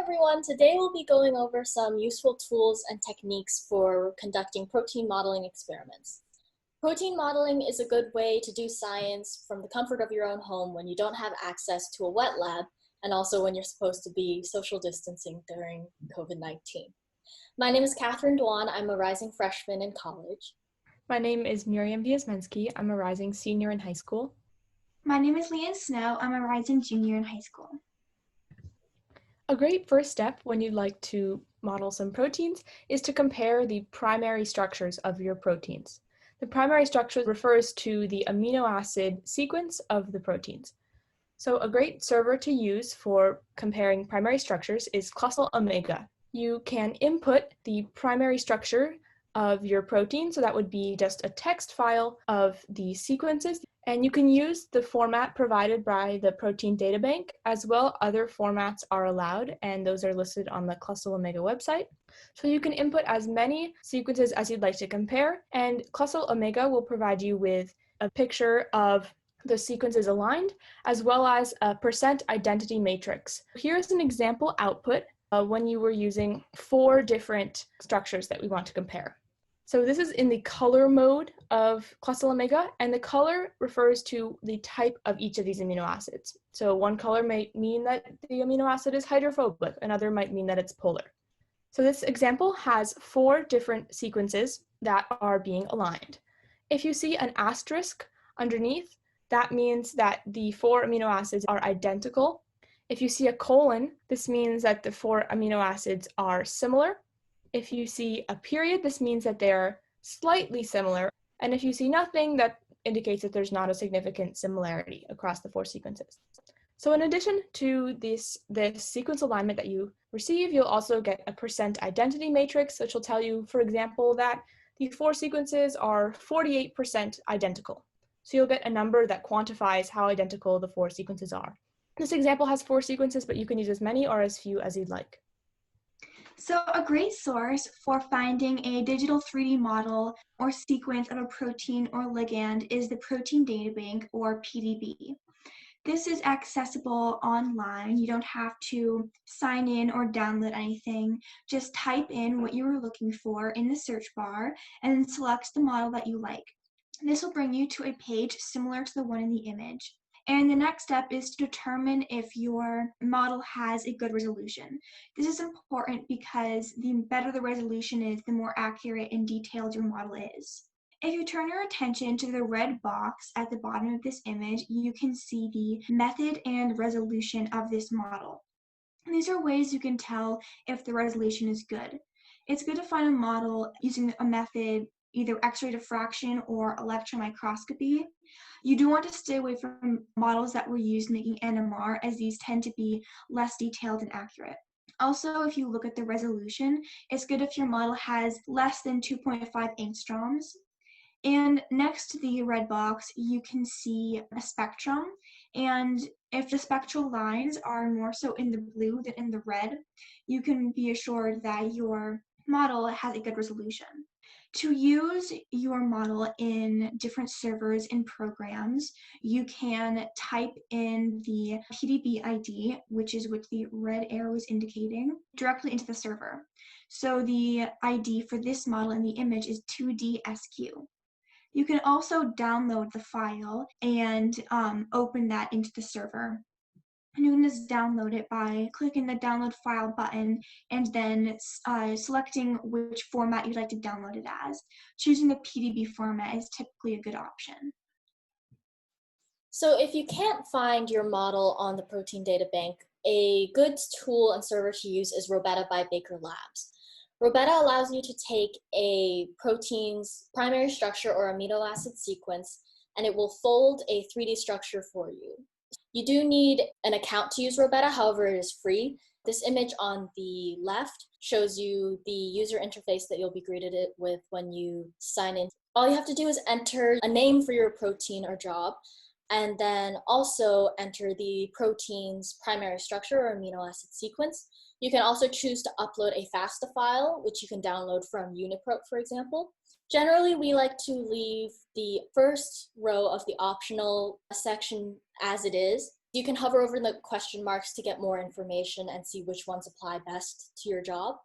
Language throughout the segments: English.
everyone. Today we'll be going over some useful tools and techniques for conducting protein modeling experiments. Protein modeling is a good way to do science from the comfort of your own home when you don't have access to a wet lab and also when you're supposed to be social distancing during COVID-19. My name is Catherine Dwan. I'm a rising freshman in college. My name is Miriam Viasmensky. I'm a rising senior in high school. My name is Ligands Snow. I'm a rising junior in high school. A great first step when you'd like to model some proteins is to compare the primary structures of your proteins. The primary structure refers to the amino acid sequence of the proteins. So a great server to use for comparing primary structures is Clustal Omega. You can input the primary structure of your protein, so that would be just a text file of the sequences, and you can use the format provided by the protein databank. As well, other formats are allowed, and those are listed on the Clustal Omega website. So you can input as many sequences as you'd like to compare, and Clustal Omega will provide you with a picture of the sequences aligned, as well as a percent identity matrix. Here's an example output when you were using 4 different structures that we want to compare. So this is in the color mode of Clustal Omega, and the color refers to the type of each of these amino acids. So one color might mean that the amino acid is hydrophobic, another might mean that it's polar. So this example has 4 different sequences that are being aligned. If you see an asterisk underneath, that means that the 4 amino acids are identical. If you see a colon, this means that the 4 amino acids are similar. If you see a period, this means that they're slightly similar. And if you see nothing, that indicates that there's not a significant similarity across the 4 sequences. So in addition to this sequence alignment that you receive, you'll also get a percent identity matrix, which will tell you, for example, that the 4 sequences are 48% identical. So you'll get a number that quantifies how identical the 4 sequences are. This example has 4 sequences, but you can use as many or as few as you'd like. So a great source for finding a digital 3D model or sequence of a protein or ligand is the Protein Databank, or PDB. This is accessible online. You don't have to sign in or download anything. Just type in what you are looking for in the search bar and select the model that you like. This will bring you to a page similar to the one in the image. And the next step is to determine if your model has a good resolution. This is important because the better the resolution is, the more accurate and detailed your model is. If you turn your attention to the red box at the bottom of this image, you can see the method and resolution of this model. And these are ways you can tell if the resolution is good. It's good to find a model using a method, either X-ray diffraction or electron microscopy. You do want to stay away from models that were used making NMR, as these tend to be less detailed and accurate. Also, if you look at the resolution, it's good if your model has less than 2.5 angstroms. And next to the red box, you can see a spectrum. And if the spectral lines are more so in the blue than in the red, you can be assured that your model has a good resolution. To use your model in different servers and programs, you can type in the PDB ID, which is what the red arrow is indicating, directly into the server. So the ID for this model in the image is 2DSQ. You can also download the file and open that into the server. And you can just download it by clicking the download file button and then selecting which format you'd like to download it as. Choosing the PDB format is typically a good option. So if you can't find your model on the Protein Databank, a good tool and server to use is Robetta by Baker Labs. Robetta allows you to take a protein's primary structure or amino acid sequence, and it will fold a 3D structure for you. You do need an account to use Robetta, however it is free. This image on the left shows you the user interface that you'll be greeted with when you sign in. All you have to do is enter a name for your protein or job, and then also enter the protein's primary structure or amino acid sequence. You can also choose to upload a FASTA file, which you can download from Uniprot, for example. Generally, we like to leave the first row of the optional section as it is. You can hover over the question marks to get more information and see which ones apply best to your job.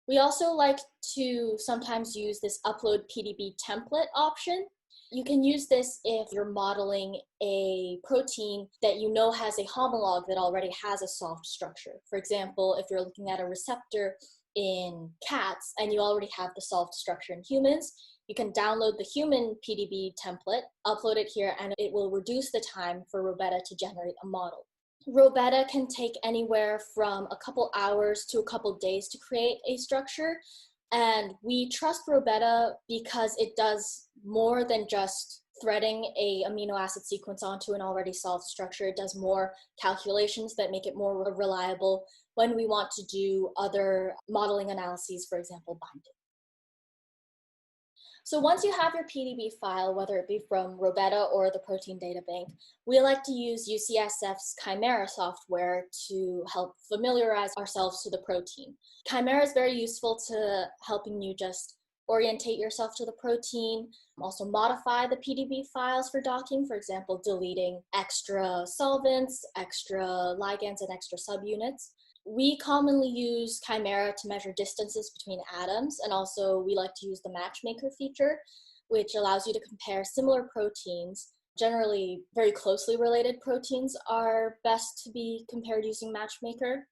We also like to sometimes use this upload PDB template option. You can use this if you're modeling a protein that you know has a homolog that already has a solved structure. For example, if you're looking at a receptor in cats and you already have the solved structure in humans, you can download the human PDB template, upload it here, and it will reduce the time for Robetta to generate a model. Robetta can take anywhere from a couple hours to a couple days to create a structure, and we trust Robetta because it does more than just threading a amino acid sequence onto an already solved structure. It does more calculations that make it more reliable when we want to do other modeling analyses, for example, binding. So once you have your PDB file, whether it be from Robetta or the Protein Data Bank, we like to use UCSF's Chimera software to help familiarize ourselves to the protein. Chimera is very useful to helping you just orientate yourself to the protein, also modify the PDB files for docking, for example, deleting extra solvents, extra ligands, and extra subunits. We commonly use Chimera to measure distances between atoms, and also we like to use the matchmaker feature, which allows you to compare similar proteins. Generally, very closely related proteins are best to be compared using matchmaker.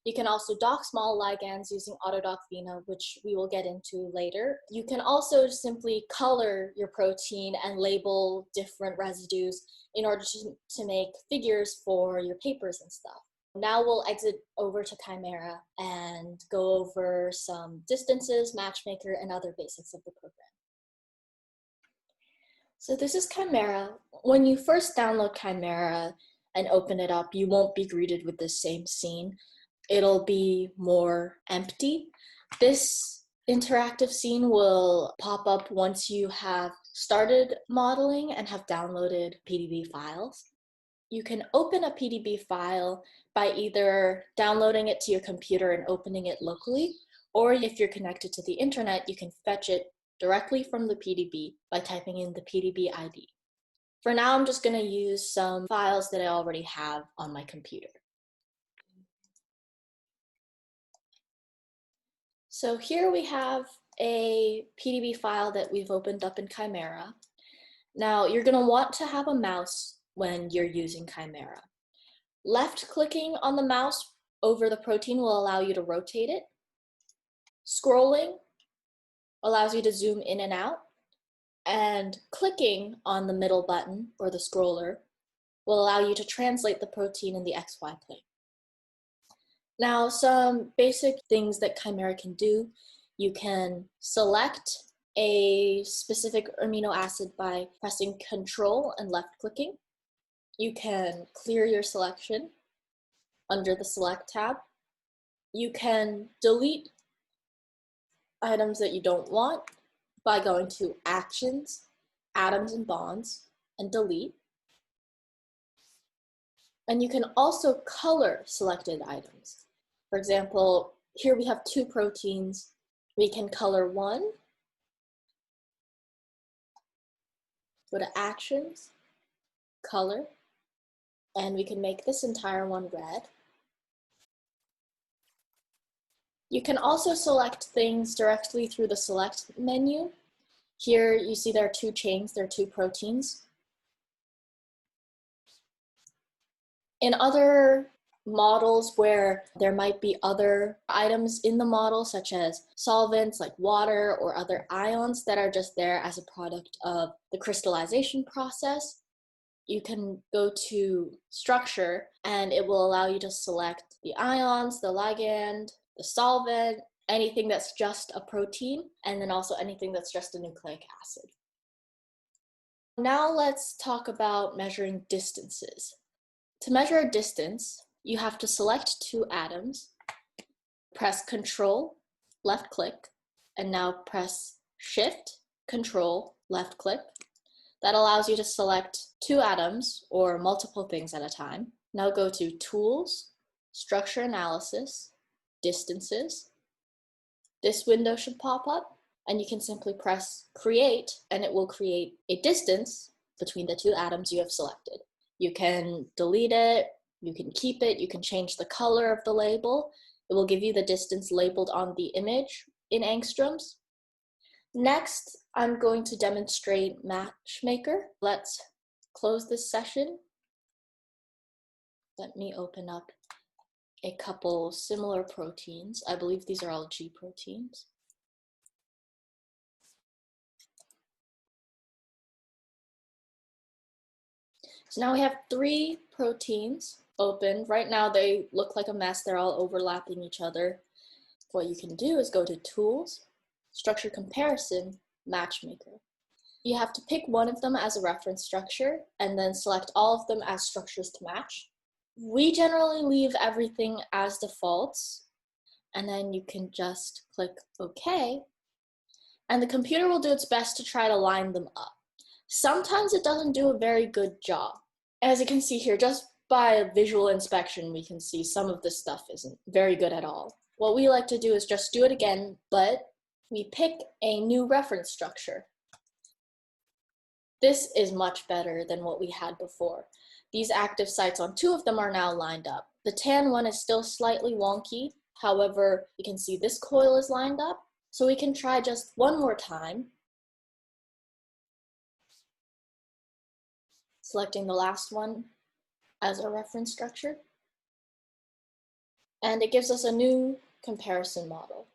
You can also dock small ligands using Autodock Vina, which we will get into later. You can also simply color your protein and label different residues in order to make figures for your papers and stuff. Now we'll exit over to Chimera and go over some distances, matchmaker, and other basics of the program. So this is Chimera. When you first download Chimera and open it up, you won't be greeted with the same scene. It'll be more empty. This interactive scene will pop up once you have started modeling and have downloaded PDB files. You can open a PDB file by either downloading it to your computer and opening it locally, or if you're connected to the internet, you can fetch it directly from the PDB by typing in the PDB ID. For now, I'm just going to use some files that I already have on my computer. So here we have a PDB file that we've opened up in Chimera. Now, you're going to want to have a mouse when you're using Chimera. Left-clicking on the mouse over the protein will allow you to rotate it. Scrolling allows you to zoom in and out. And clicking on the middle button, or the scroller, will allow you to translate the protein in the XY plane. Now, some basic things that Chimera can do. You can select a specific amino acid by pressing Control and left-clicking. You can clear your selection under the Select tab. You can delete items that you don't want by going to Actions, Atoms and Bonds, and Delete. And you can also color selected items. For example, here we have two proteins. We can color one, go to Actions, Color, and we can make this entire one red. You can also select things directly through the Select menu. Here you see there are two chains, there are two proteins. In other models where there might be other items in the model, such as solvents like water or other ions that are just there as a product of the crystallization process, you can go to Structure and it will allow you to select the ions, the ligand, the solvent, anything that's just a protein, and then also anything that's just a nucleic acid. Now let's talk about measuring distances. To measure a distance, you have to select two atoms, press Control, left click, and now press Shift, Control, left click. That allows you to select two atoms or multiple things at a time. Now go to Tools, Structure Analysis, Distances. This window should pop up and you can simply press Create and it will create a distance between the two atoms you have selected. You can delete it, you can keep it, you can change the color of the label. It will give you the distance labeled on the image in angstroms. Next, I'm going to demonstrate Matchmaker. Let's close this session. Let me open up a couple similar proteins. I believe these are all G proteins. So now we have 3 proteins open. Right now they look like a mess. They're all overlapping each other. What you can do is go to Tools, Structure Comparison, Matchmaker. You have to pick one of them as a reference structure and then select all of them as structures to match. We generally leave everything as defaults, and then you can just click OK, and the computer will do its best to try to line them up. Sometimes it doesn't do a very good job. As you can see here, just by visual inspection, we can see some of this stuff isn't very good at all. What we like to do is just do it again, but we pick a new reference structure. This is much better than what we had before. These active sites on 2 of them are now lined up. The tan one is still slightly wonky. However, you can see this coil is lined up. So we can try just one more time. Selecting the last one as a reference structure. And it gives us a new comparison model.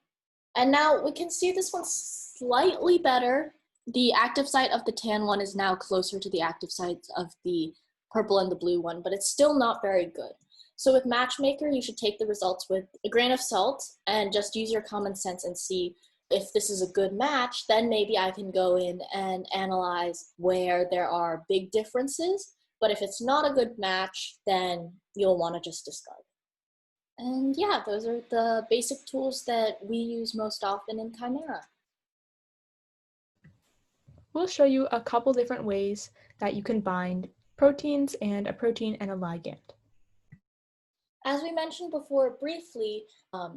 And now we can see this one's slightly better. The active site of the tan one is now closer to the active sites of the purple and the blue one, but it's still not very good. So with Matchmaker, you should take the results with a grain of salt and just use your common sense and see if this is a good match. Then maybe I can go in and analyze where there are big differences. But if it's not a good match, then you'll want to just discard. And yeah, those are the basic tools that we use most often in Chimera. We'll show you a couple different ways that you can bind proteins and a protein and a ligand. As we mentioned before briefly,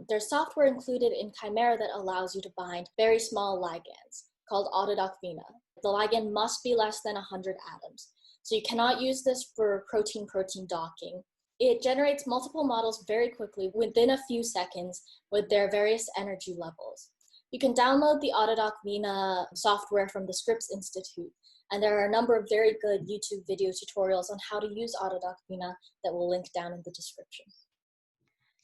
there's software included in Chimera that allows you to bind very small ligands called autodoc-vena. The ligand must be less than 100 atoms. So you cannot use this for protein-protein docking. It generates multiple models very quickly within a few seconds with their various energy levels. You can download the autodoc-vena software from the Scripps Institute, and there are a number of very good YouTube video tutorials on how to use autodoc-vena that we'll link down in the description.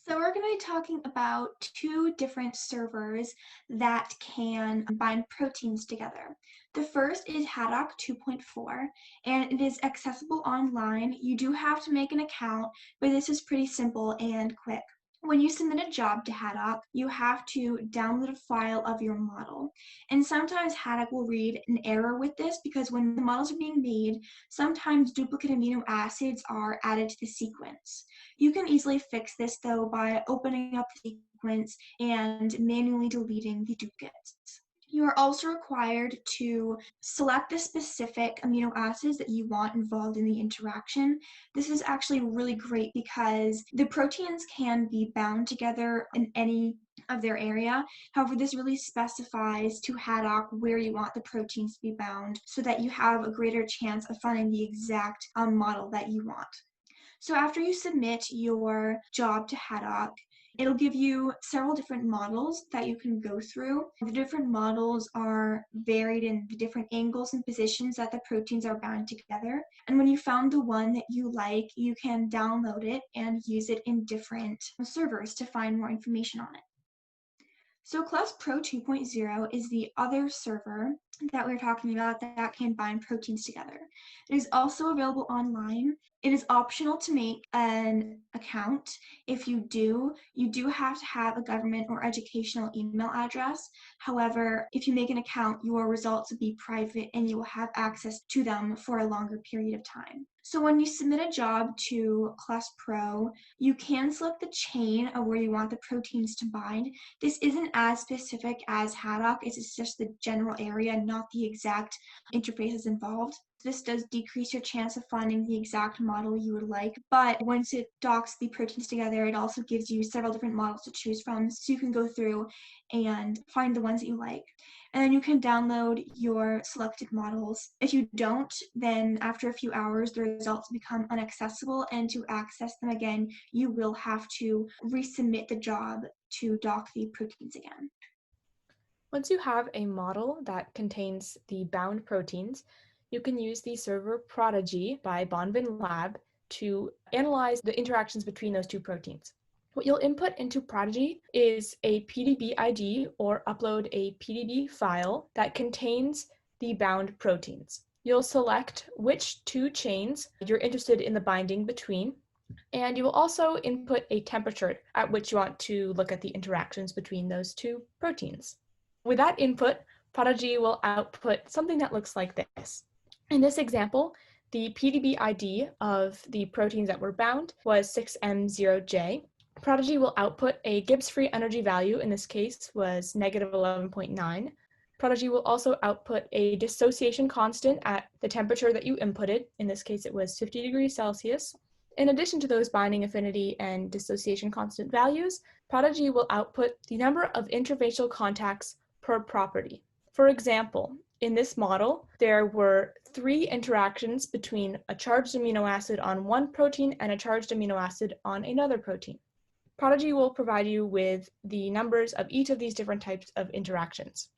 So we're going to be talking about 2 different servers that can bind proteins together. The first is Haddock 2.4, and it is accessible online. You do have to make an account, but this is pretty simple and quick. When you submit a job to Haddock, you have to download a file of your model. And sometimes Haddock will read an error with this because when the models are being made, sometimes duplicate amino acids are added to the sequence. You can easily fix this though by opening up the sequence and manually deleting the duplicates. You are also required to select the specific amino acids that you want involved in the interaction. This is actually really great because the proteins can be bound together in any of their area. However, this really specifies to Haddock where you want the proteins to be bound so that you have a greater chance of finding the exact model that you want. So after you submit your job to Haddock, it'll give you several different models that you can go through. The different models are varied in the different angles and positions that the proteins are bound together. And when you found the one that you like, you can download it and use it in different servers to find more information on it. So ClusPro 2.0 is the other server that we're talking about that can bind proteins together. It is also available online. It is optional to make an account. If you do have to have a government or educational email address. However, if you make an account, your results will be private and you will have access to them for a longer period of time. So when you submit a job to ClusPro, you can select the chain of where you want the proteins to bind. This isn't as specific as Haddock. It's just the general area, not the exact interfaces involved. This does decrease your chance of finding the exact model you would like, but once it docks the proteins together, it also gives you several different models to choose from, so you can go through and find the ones that you like. And then you can download your selected models. If you don't, then after a few hours, the results become inaccessible, and to access them again, you will have to resubmit the job to dock the proteins again. Once you have a model that contains the bound proteins, you can use the server Prodigy by Bonvin Lab to analyze the interactions between those two proteins. What you'll input into Prodigy is a PDB ID or upload a PDB file that contains the bound proteins. You'll select which two chains you're interested in the binding between, and you will also input a temperature at which you want to look at the interactions between those two proteins. With that input, Prodigy will output something that looks like this. In this example, the PDB ID of the proteins that were bound was 6M0J. Prodigy will output a Gibbs free energy value, in this case was negative 11.9. Prodigy will also output a dissociation constant at the temperature that you inputted, in this case it was 50 degrees Celsius. In addition to those binding affinity and dissociation constant values, Prodigy will output the number of interfacial contacts per property. For example, in this model, there were 3 interactions between a charged amino acid on one protein and a charged amino acid on another protein. Prodigy will provide you with the numbers of each of these different types of interactions.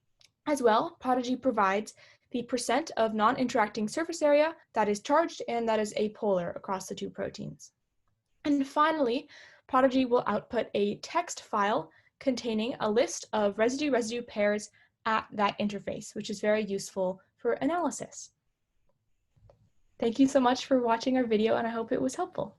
As well, Prodigy provides the percent of non-interacting surface area that is charged and that is apolar across the two proteins. And finally, Prodigy will output a text file containing a list of residue-residue pairs at that interface, which is very useful for analysis. Thank you so much for watching our video, and I hope it was helpful.